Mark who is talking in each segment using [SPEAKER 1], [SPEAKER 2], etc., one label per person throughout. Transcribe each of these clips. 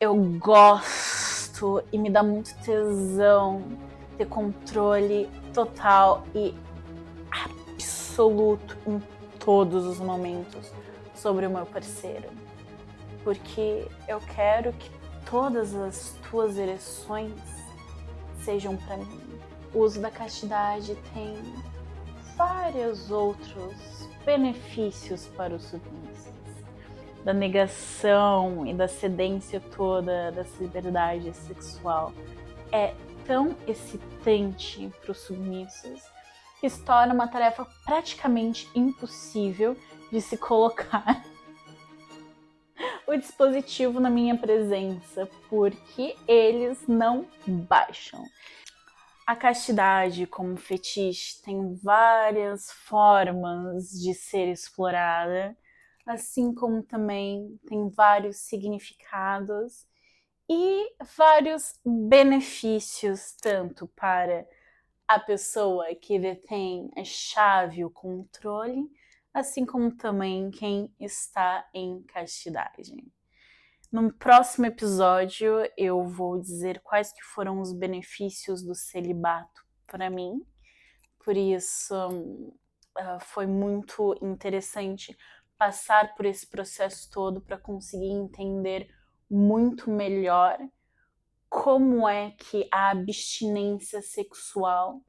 [SPEAKER 1] Eu gosto e me dá muito tesão ter controle total e absoluto em todos os momentos sobre o meu parceiro. Porque eu quero que todas as tuas ereções sejam para mim. O uso da castidade tem vários outros benefícios para os submissos. Da negação e da cedência toda dessa liberdade sexual é tão excitante para os submissos que se torna uma tarefa praticamente impossível de se colocar o dispositivo na minha presença, porque eles não baixam. A castidade como fetiche tem várias formas de ser explorada, assim como também tem vários significados e vários benefícios, tanto para a pessoa que detém a chave, o controle, assim como também quem está em castidade. No próximo episódio eu vou dizer quais que foram os benefícios do celibato para mim. Por isso foi muito interessante passar por esse processo todo para conseguir entender muito melhor como é que a abstinência sexual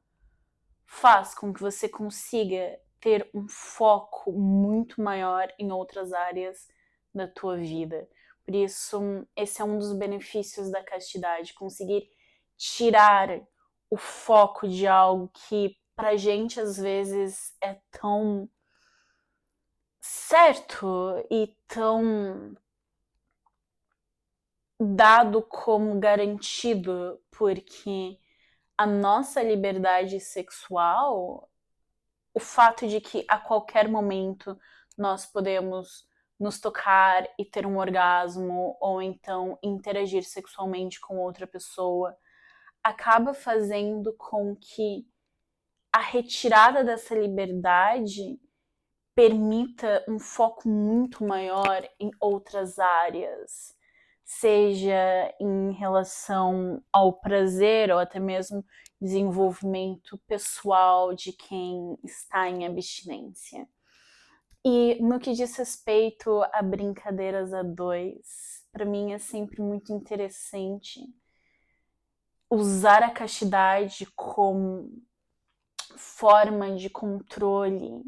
[SPEAKER 1] faz com que você consiga ter um foco muito maior em outras áreas da tua vida. Por isso, esse é um dos benefícios da castidade, conseguir tirar o foco de algo que pra gente às vezes é tão certo e tão dado como garantido, porque a nossa liberdade sexual, o fato de que a qualquer momento nós podemos nos tocar e ter um orgasmo ou então interagir sexualmente com outra pessoa, acaba fazendo com que a retirada dessa liberdade permita um foco muito maior em outras áreas, seja em relação ao prazer ou até mesmo desenvolvimento pessoal de quem está em abstinência. E no que diz respeito a brincadeiras a dois, para mim é sempre muito interessante usar a castidade como forma de controle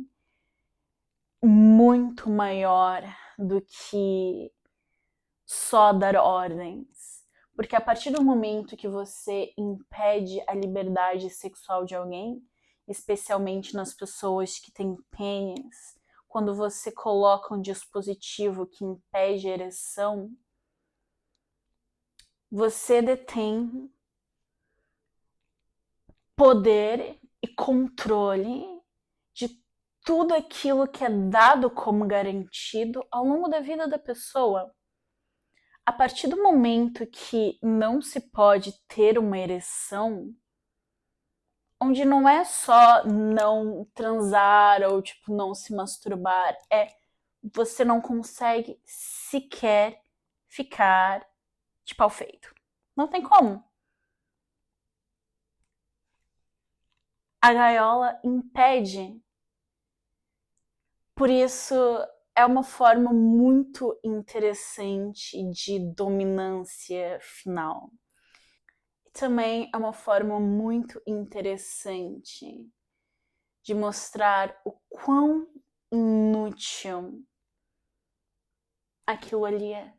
[SPEAKER 1] muito maior do que só dar ordens. Porque a partir do momento que você impede a liberdade sexual de alguém, especialmente nas pessoas que têm pênis, quando você coloca um dispositivo que impede a ereção, você detém poder e controle de tudo aquilo que é dado como garantido ao longo da vida da pessoa. A partir do momento que não se pode ter uma ereção, onde não é só não transar ou tipo não se masturbar, é você não consegue sequer ficar de pau feito. Não tem como. A gaiola impede. Por isso é uma forma muito interessante de dominância final. Também é uma forma muito interessante de mostrar o quão inútil aquilo ali é.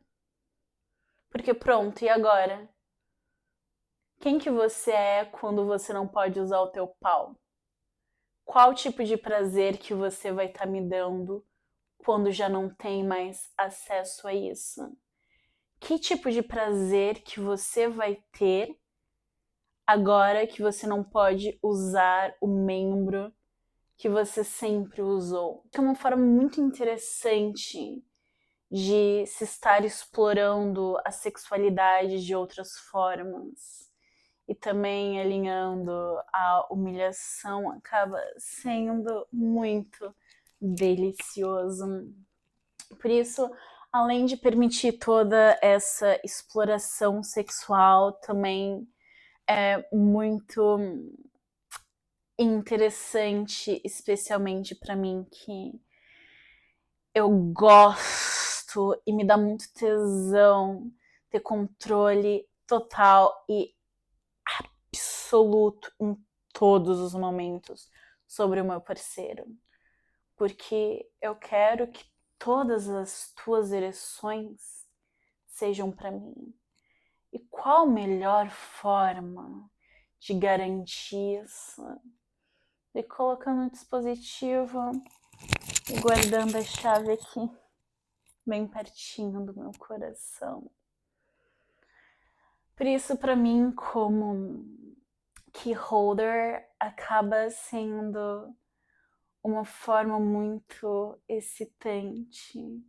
[SPEAKER 1] Porque pronto, e agora? Quem que você é quando você não pode usar o teu pau? Qual tipo de prazer que você vai estar me dando quando já não tem mais acesso a isso? Que tipo de prazer que você vai ter agora que você não pode usar o membro que você sempre usou? É uma forma muito interessante de se estar explorando a sexualidade de outras formas. E também alinhando a humilhação acaba sendo muito delicioso. Por isso, além de permitir toda essa exploração sexual, também é muito interessante, especialmente para mim, que eu gosto e me dá muito tesão ter controle total e absoluto em todos os momentos sobre o meu parceiro. Porque eu quero que todas as tuas ereções sejam para mim. E qual melhor forma de garantir isso? De colocando o dispositivo e guardando a chave aqui, bem pertinho do meu coração. Por isso, para mim, como key holder, acaba sendo uma forma muito excitante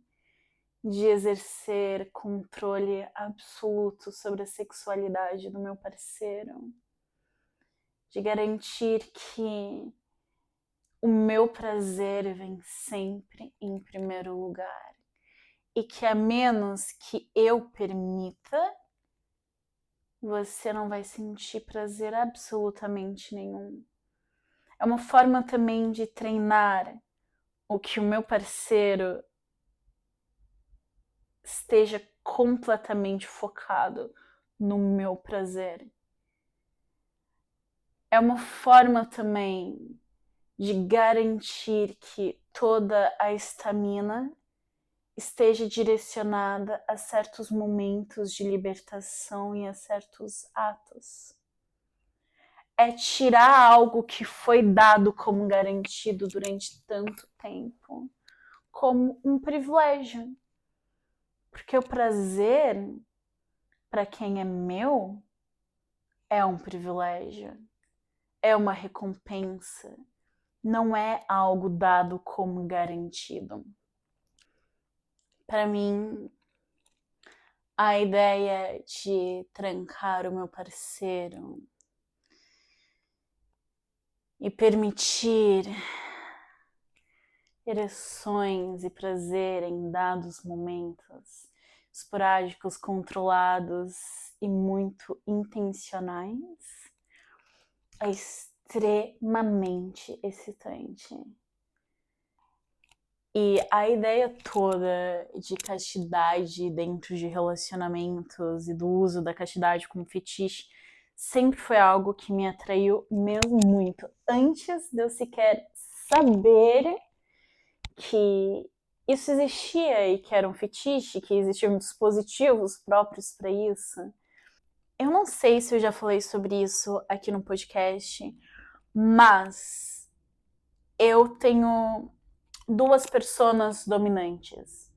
[SPEAKER 1] de exercer controle absoluto sobre a sexualidade do meu parceiro, de garantir que o meu prazer vem sempre em primeiro lugar e que a menos que eu permita, você não vai sentir prazer absolutamente nenhum. É uma forma também de treinar o que o meu parceiro esteja completamente focado no meu prazer. É uma forma também de garantir que toda a estamina esteja direcionada a certos momentos de libertação e a certos atos. É tirar algo que foi dado como garantido durante tanto tempo como um privilégio. Porque o prazer, para quem é meu, é um privilégio, é uma recompensa, não é algo dado como garantido. Para mim, a ideia de trancar o meu parceiro e permitir ereções e prazer em dados momentos esporádicos, controlados e muito intencionais é extremamente excitante. E a ideia toda de castidade dentro de relacionamentos e do uso da castidade como fetiche sempre foi algo que me atraiu mesmo muito. Antes de eu sequer saber que isso existia e que era um fetiche, que existiam dispositivos próprios para isso. Eu não sei se eu já falei sobre isso aqui no podcast, mas eu tenho duas personas dominantes.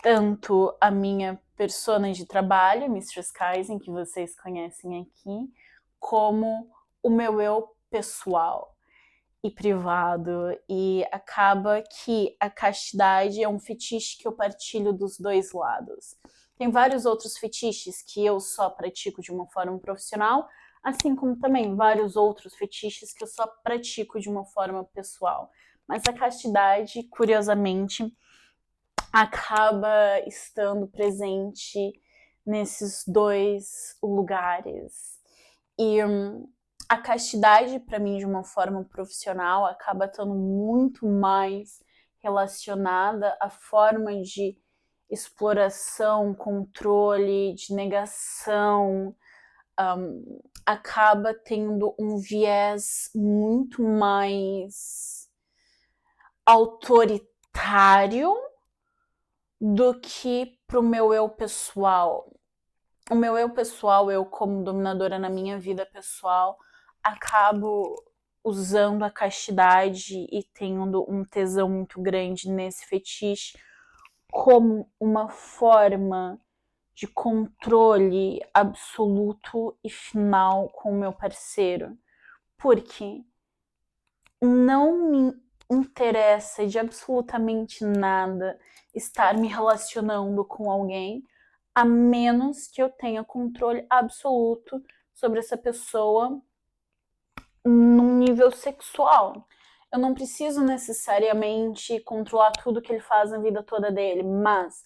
[SPEAKER 1] Tanto a minha persona de trabalho, Mistress Kaizen, que vocês conhecem aqui, como o meu eu pessoal e privado. E acaba que a castidade é um fetiche que eu partilho dos dois lados. Tem vários outros fetiches que eu só pratico de uma forma profissional, assim como também vários outros fetiches que eu só pratico de uma forma pessoal. Mas a castidade, curiosamente, acaba estando presente nesses dois lugares. E a castidade, para mim, de uma forma profissional, acaba estando muito mais relacionada à forma de exploração, controle, de negação. Acaba tendo um viés muito mais autoritário do que pro meu eu pessoal. O meu eu pessoal, eu como dominadora na minha vida pessoal, acabo usando a castidade e tendo um tesão muito grande nesse fetiche como uma forma de controle absoluto e final com o meu parceiro. Porque não me interessa de absolutamente nada estar me relacionando com alguém, a menos que eu tenha controle absoluto sobre essa pessoa num nível sexual. Eu não preciso necessariamente controlar tudo que ele faz na vida toda dele, mas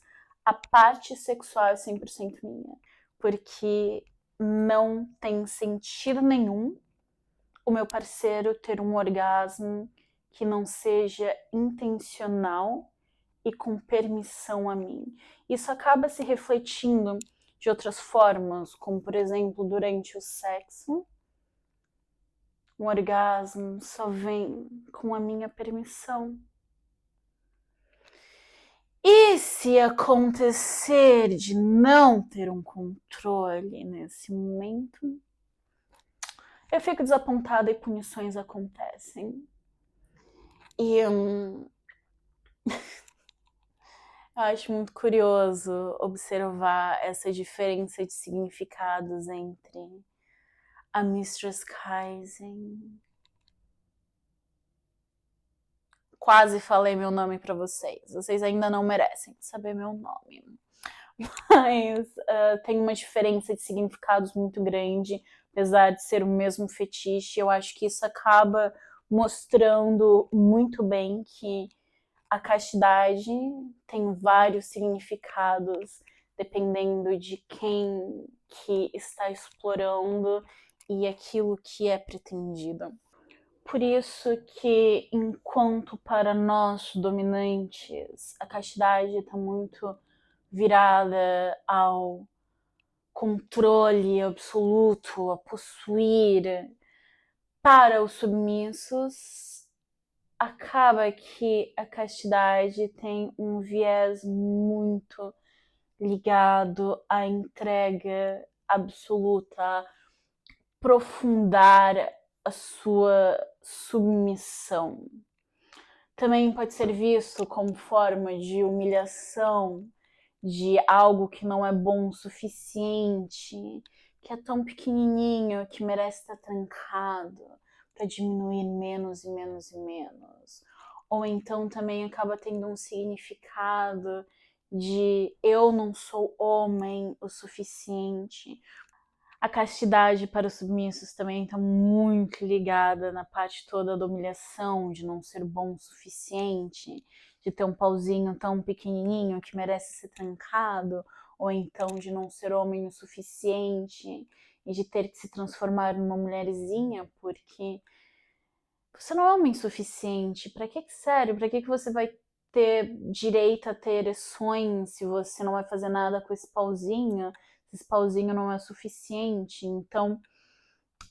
[SPEAKER 1] a parte sexual é 100% minha, porque não tem sentido nenhum o meu parceiro ter um orgasmo que não seja intencional e com permissão a mim. Isso acaba se refletindo de outras formas, como por exemplo, durante o sexo, um orgasmo só vem com a minha permissão. E se acontecer de não ter um controle nesse momento, eu fico desapontada e punições acontecem. E eu acho muito curioso observar essa diferença de significados entre a Mistress Kaizen. Quase falei meu nome para vocês. Vocês ainda não merecem saber meu nome. Mas tem uma diferença de significados muito grande, apesar de ser o mesmo fetiche. Eu acho que isso acaba mostrando muito bem que a castidade tem vários significados dependendo de quem que está explorando e aquilo que é pretendido. Por isso que, enquanto para nós dominantes, a castidade está muito virada ao controle absoluto, a possuir, para os submissos, acaba que a castidade tem um viés muito ligado à entrega absoluta, a aprofundar a sua submissão. Também pode ser visto como forma de humilhação, de algo que não é bom o suficiente, que é tão pequenininho que merece estar trancado para diminuir menos e menos e menos. Ou então também acaba tendo um significado de eu não sou homem o suficiente. A castidade para os submissos também está muito ligada na parte toda da humilhação, de não ser bom o suficiente, de ter um pauzinho tão pequenininho que merece ser trancado, ou então de não ser homem o suficiente e de ter que se transformar numa mulherzinha porque você não é homem suficiente. Para que sério? Para que você vai ter direito a ter ereções se você não vai fazer nada com esse pauzinho? Esse pauzinho não é suficiente. Então,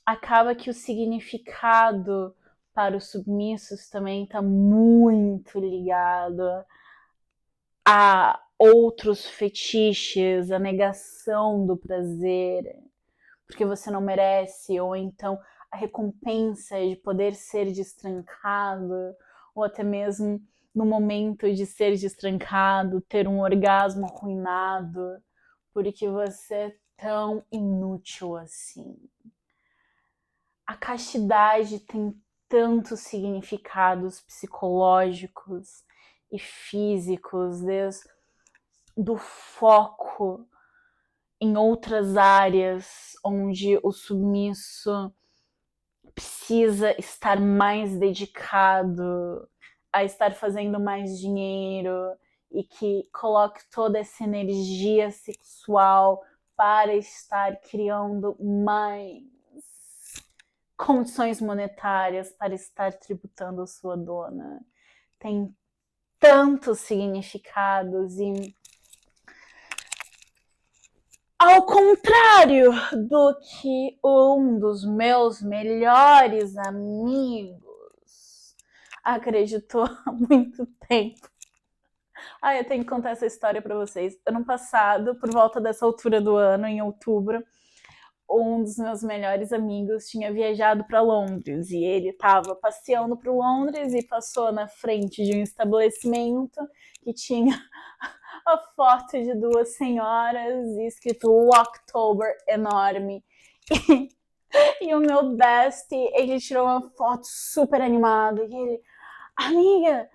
[SPEAKER 1] acaba que o significado para os submissos também está muito ligado a outros fetiches, a negação do prazer, porque você não merece, ou então a recompensa de poder ser destrancado, ou até mesmo no momento de ser destrancado, ter um orgasmo arruinado, porque você é tão inútil assim. A castidade tem tantos significados psicológicos e físicos, desde do foco em outras áreas onde o submisso precisa estar mais dedicado a estar fazendo mais dinheiro e que coloque toda essa energia sexual para estar criando mais condições monetárias para estar tributando a sua dona. Tem tantos significados e ao contrário do que um dos meus melhores amigos acreditou há muito tempo. Eu tenho que contar essa história para vocês. Ano passado, por volta dessa altura do ano, em outubro, um dos meus melhores amigos tinha viajado para Londres e ele estava passeando por Londres e passou na frente de um estabelecimento que tinha a foto de duas senhoras e escrito Locktober enorme. E o meu bestie, ele tirou uma foto super animada e ele, amiga,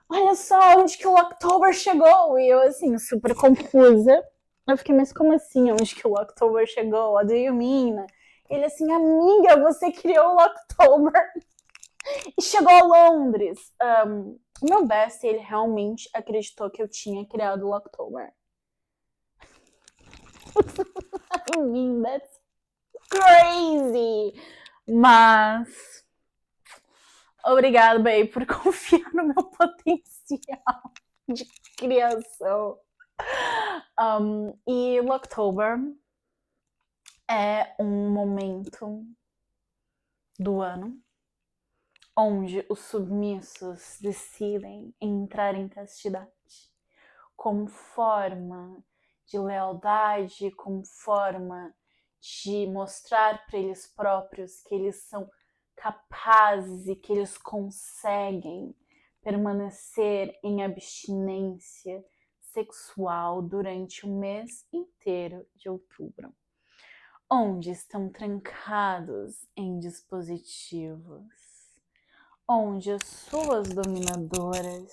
[SPEAKER 1] olha só onde que o Locktober chegou. E eu assim, super confusa. Eu fiquei, mas como assim onde que o Locktober chegou? What do you mean? Ele assim, amiga, você criou o Locktober e chegou a Londres. O meu bestie, ele realmente acreditou que eu tinha criado o Locktober. I mean, that's crazy! Mas obrigada, baby, por confiar no meu potencial de criação. E o October é um momento do ano onde os submissos decidem entrar em castidade como forma de lealdade, como forma de mostrar para eles próprios que eles são capazes e que eles conseguem permanecer em abstinência sexual durante o mês inteiro de outubro, onde estão trancados em dispositivos, onde as suas dominadoras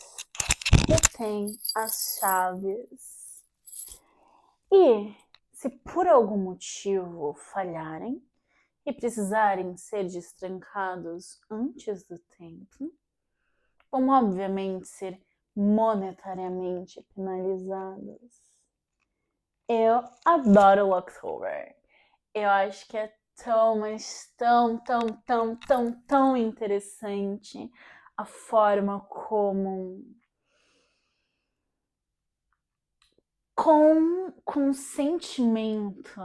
[SPEAKER 1] detêm as chaves. E se por algum motivo falharem e precisarem ser destrancados antes do tempo, vão obviamente ser monetariamente penalizados. Eu adoro o October. Eu acho que é tão, mas tão interessante a forma como com consentimento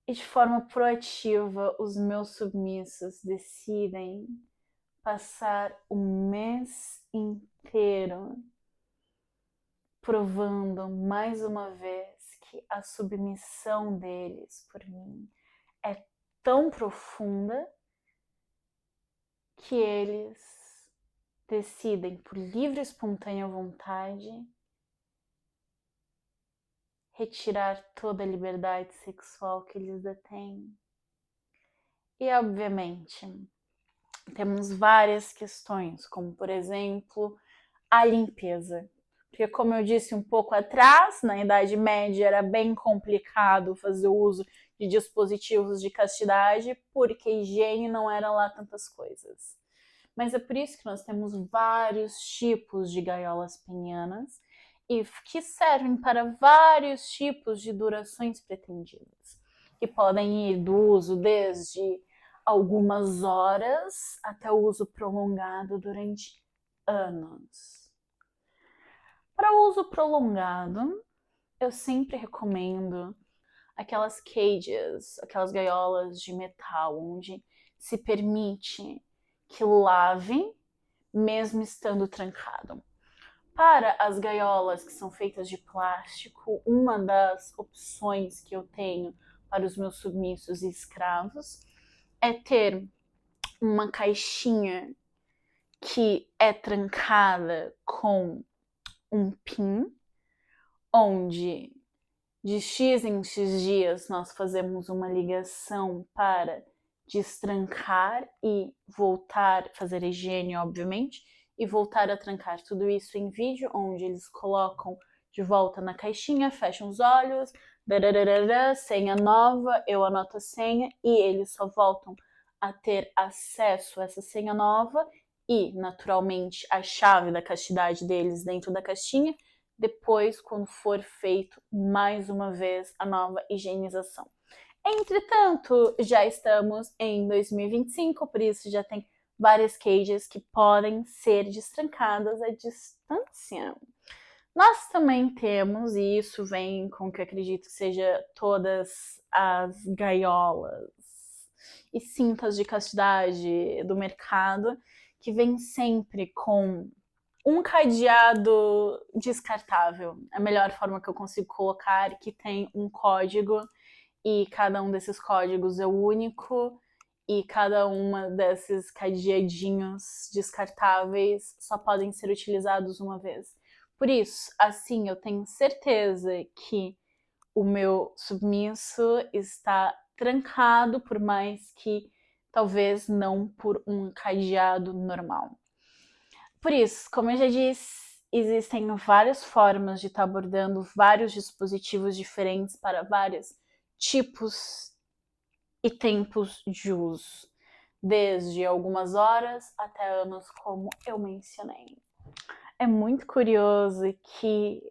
[SPEAKER 1] e de forma proativa os meus submissos decidem passar o mês inteiro provando mais uma vez que a submissão deles por mim é tão profunda que eles decidem por livre e espontânea vontade retirar toda a liberdade sexual que eles detêm. E, obviamente, temos várias questões, como, por exemplo, a limpeza. Porque, como eu disse um pouco atrás, na Idade Média era bem complicado fazer uso de dispositivos de castidade, porque higiene não era lá tantas coisas. Mas é por isso que nós temos vários tipos de gaiolas penianas e que servem para vários tipos de durações pretendidas, que podem ir do uso desde algumas horas até o uso prolongado durante anos. Para o uso prolongado, eu sempre recomendo aquelas cages, aquelas gaiolas de metal, onde se permite que lave mesmo estando trancado. Para as gaiolas que são feitas de plástico, uma das opções que eu tenho para os meus submissos e escravos é ter uma caixinha que é trancada com um pin, onde de X em X dias nós fazemos uma ligação para destrancar e voltar, fazer a higiene, obviamente, e voltar a trancar tudo isso em vídeo, onde eles colocam de volta na caixinha, fecham os olhos, senha nova, eu anoto a senha e eles só voltam a ter acesso a essa senha nova e, naturalmente, a chave da castidade deles dentro da caixinha, depois, quando for feito mais uma vez a nova higienização. Entretanto, já estamos em 2025, por isso já tem várias cages que podem ser destrancadas à distância. Nós também temos, e isso vem com o que eu acredito que seja todas as gaiolas e cintas de castidade do mercado, que vem sempre com um cadeado descartável. É a melhor forma que eu consigo colocar, que tem um código e cada um desses códigos é único e cada uma desses cadeadinhos descartáveis só podem ser utilizados uma vez. Por isso, assim, eu tenho certeza que o meu submisso está trancado, por mais que talvez não por um cadeado normal. Por isso, como eu já disse, existem várias formas de estar abordando vários dispositivos diferentes para vários tipos e tempos de uso, desde algumas horas até anos, como eu mencionei. É muito curioso que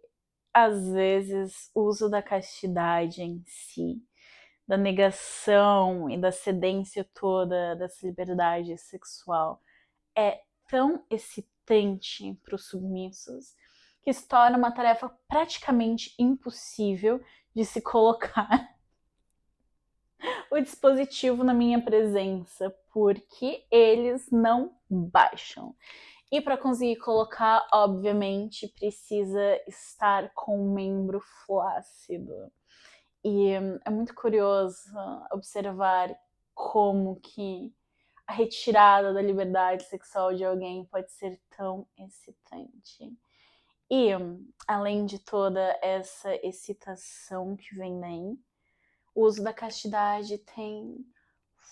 [SPEAKER 1] às vezes, o uso da castidade em si, da negação e da cedência toda dessa liberdade sexual é tão excitante para os submissos que se torna uma tarefa praticamente impossível de se colocar o dispositivo na minha presença, porque eles não baixam. E para conseguir colocar, obviamente, precisa estar com um membro flácido. E é muito curioso observar como que a retirada da liberdade sexual de alguém pode ser tão excitante. E, além de toda essa excitação que vem daí, o uso da castidade tem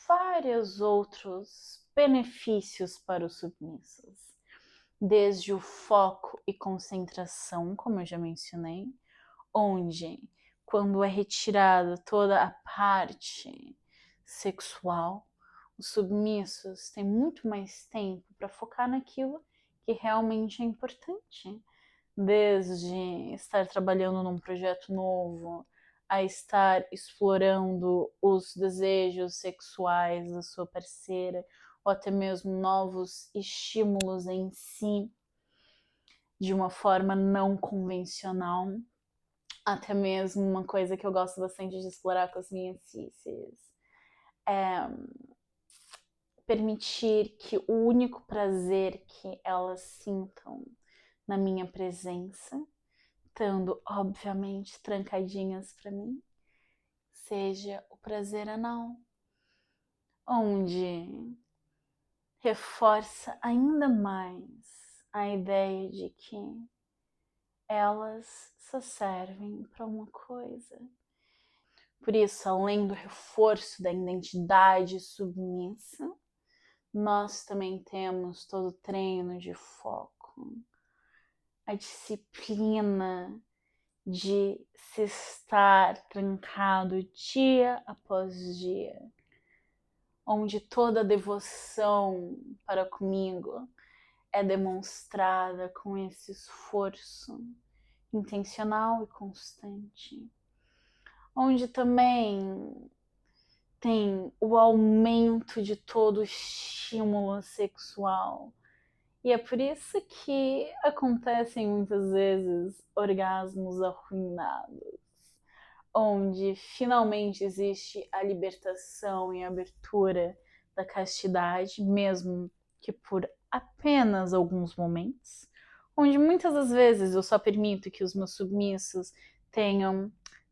[SPEAKER 1] vários outros benefícios para os submissos. Desde o foco e concentração, como eu já mencionei, onde, quando é retirada toda a parte sexual, os submissos têm muito mais tempo para focar naquilo que realmente é importante. Desde estar trabalhando num projeto novo, a estar explorando os desejos sexuais da sua parceira, ou até mesmo novos estímulos em si, de uma forma não convencional. Até mesmo uma coisa que eu gosto bastante de explorar com as minhas cisses é permitir que o único prazer que elas sintam na minha presença, estando obviamente trancadinhas para mim, seja o prazer anal, onde reforça ainda mais a ideia de que elas só servem para uma coisa. Por isso, além do reforço da identidade submissa, nós também temos todo o treino de foco, a disciplina de se estar trancado dia após dia, onde toda a devoção para comigo é demonstrada com esse esforço intencional e constante, onde também tem o aumento de todo o estímulo sexual. E é por isso que acontecem muitas vezes orgasmos arruinados, onde finalmente existe a libertação e a abertura da castidade, mesmo que por apenas alguns momentos, onde muitas das vezes eu só permito que os meus submissos tenham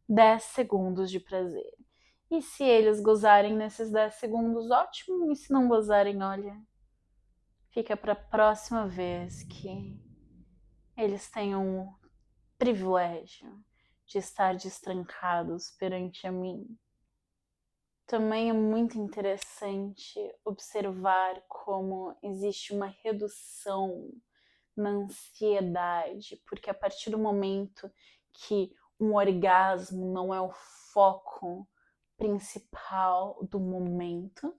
[SPEAKER 1] 10 segundos de prazer. E se eles gozarem nesses 10 segundos, ótimo. E se não gozarem, olha, fica para a próxima vez que eles tenham o privilégio de estar destrancados perante a mim. Também é muito interessante observar como existe uma redução na ansiedade, porque a partir do momento que um orgasmo não é o foco principal do momento,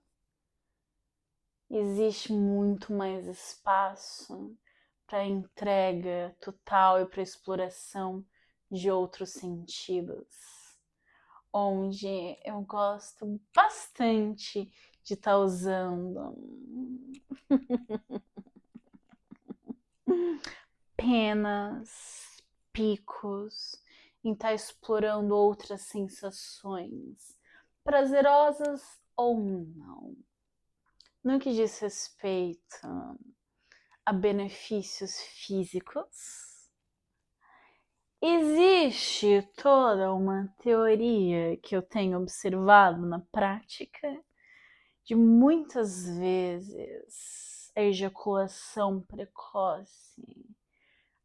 [SPEAKER 1] existe muito mais espaço para entrega total e para exploração de outros sentidos, onde eu gosto bastante de estar usando penas, picos, em estar explorando outras sensações, prazerosas ou não. No que diz respeito a benefícios físicos, existe toda uma teoria que eu tenho observado na prática de muitas vezes a ejaculação precoce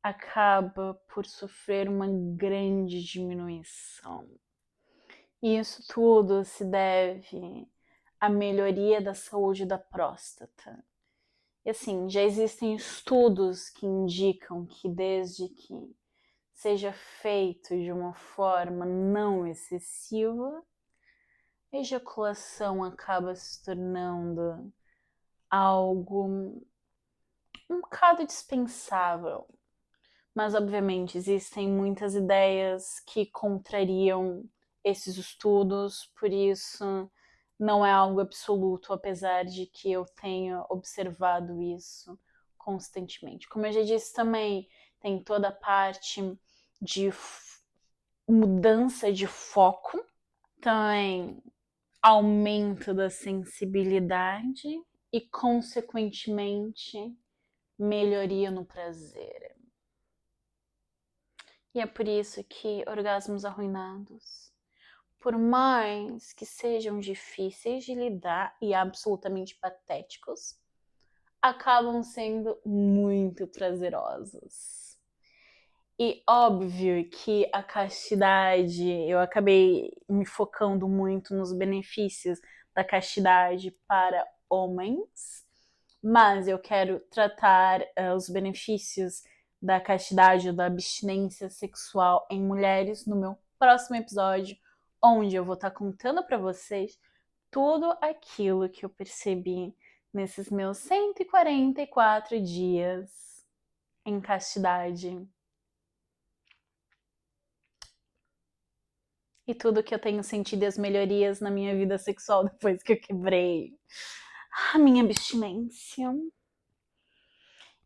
[SPEAKER 1] acaba por sofrer uma grande diminuição. E isso tudo se deve à melhoria da saúde da próstata. E assim, já existem estudos que indicam que desde que seja feito de uma forma não excessiva, a ejaculação acaba se tornando algo um bocado dispensável Mas, obviamente, existem muitas ideias que contrariam esses estudos, por isso não é algo absoluto, apesar de que eu tenha observado isso constantemente. Como eu já disse também, tem toda a parte de mudança de foco, também aumento da sensibilidade e, consequentemente, melhoria no prazer. E é por isso que orgasmos arruinados, por mais que sejam difíceis de lidar e absolutamente patéticos, acabam sendo muito prazerosos. E óbvio que a castidade, eu acabei me focando muito nos benefícios da castidade para homens, mas eu quero tratar os benefícios da castidade ou da abstinência sexual em mulheres no meu próximo episódio, onde eu vou estar contando para vocês tudo aquilo que eu percebi nesses meus 144 dias em castidade. E tudo que eu tenho sentido as melhorias na minha vida sexual depois que eu quebrei a minha abstinência.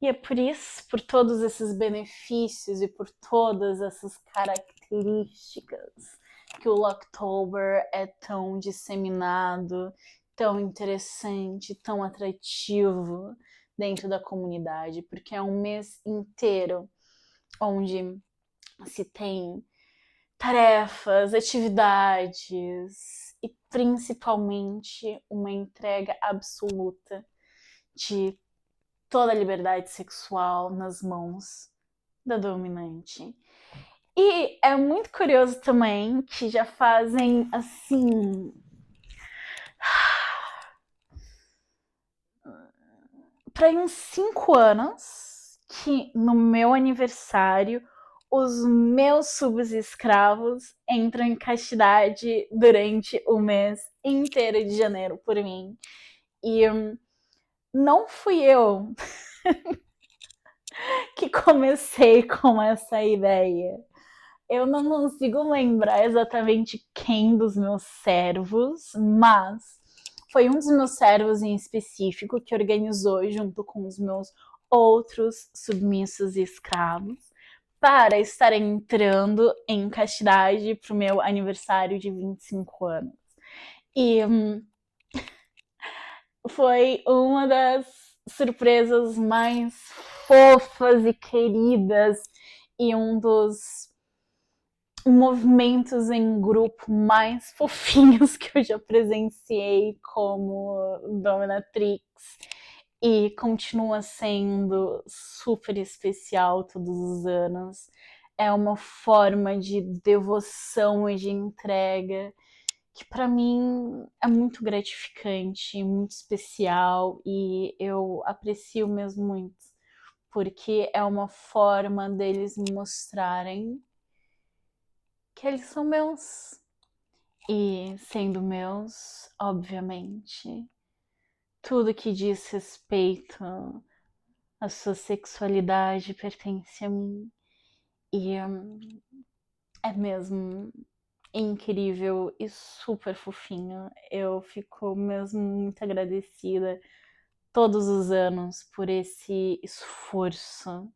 [SPEAKER 1] E é por isso, por todos esses benefícios e por todas essas características, que o Locktober é tão disseminado, tão interessante, tão atrativo dentro da comunidade, porque é um mês inteiro onde se tem tarefas, atividades e principalmente uma entrega absoluta de toda a liberdade sexual nas mãos da dominante. E é muito curioso também que já fazem assim para uns 5 anos que no meu aniversário os meus subescravos entram em castidade durante o mês inteiro de janeiro por mim. E não fui eu que comecei com essa ideia. Eu não consigo lembrar exatamente quem dos meus servos, mas foi um dos meus servos em específico que organizou junto com os meus outros submissos e escravos para estar entrando em castidade para o meu aniversário de 25 anos. E foi uma das surpresas mais fofas e queridas e um dos movimentos em grupo mais fofinhos que eu já presenciei como dominatrix e continua sendo super especial todos os anos. É uma forma de devoção e de entrega que para mim é muito gratificante, muito especial e eu aprecio mesmo muito, porque é uma forma deles me mostrarem que eles são meus. E sendo meus, obviamente, tudo que diz respeito à sua sexualidade pertence a mim. E é mesmo incrível e super fofinho. Eu fico mesmo muito agradecida todos os anos por esse esforço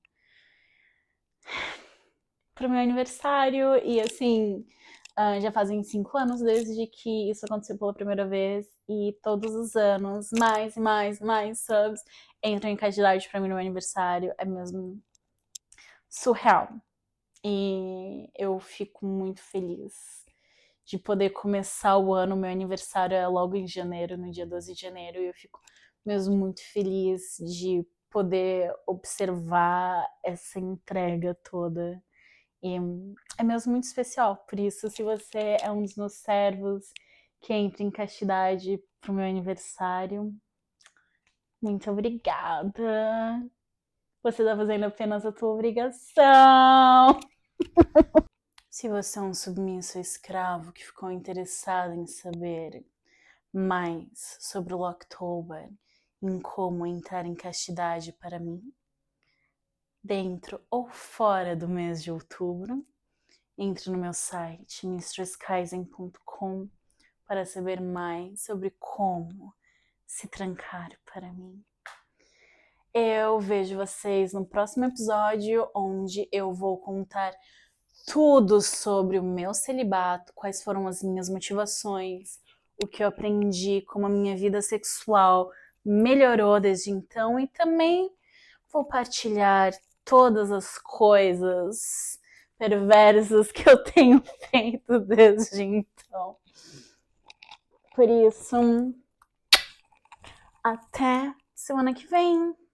[SPEAKER 1] pro meu aniversário. E assim, já fazem 5 anos desde que isso aconteceu pela primeira vez. E todos os anos, mais e mais subs entram em castidade pra mim no meu aniversário. É mesmo surreal. E eu fico muito feliz de poder começar o ano. Meu aniversário é logo em janeiro, no dia 12 de janeiro. E eu fico mesmo muito feliz de poder observar essa entrega toda. E é mesmo muito especial. Por isso, se você é um dos meus servos que entra em castidade pro meu aniversário, muito obrigada. Você tá fazendo apenas a tua obrigação. Se você é um submisso escravo que ficou interessado em saber mais sobre o Locktober, em como entrar em castidade para mim, dentro ou fora do mês de outubro, entre no meu site mistresskaisen.com para saber mais sobre como se trancar para mim. Eu vejo vocês no próximo episódio, onde eu vou contar tudo sobre o meu celibato, quais foram as minhas motivações, o que eu aprendi, como a minha vida sexual melhorou desde então, e também vou partilhar todas as coisas perversas que eu tenho feito desde então. Por isso, até semana que vem!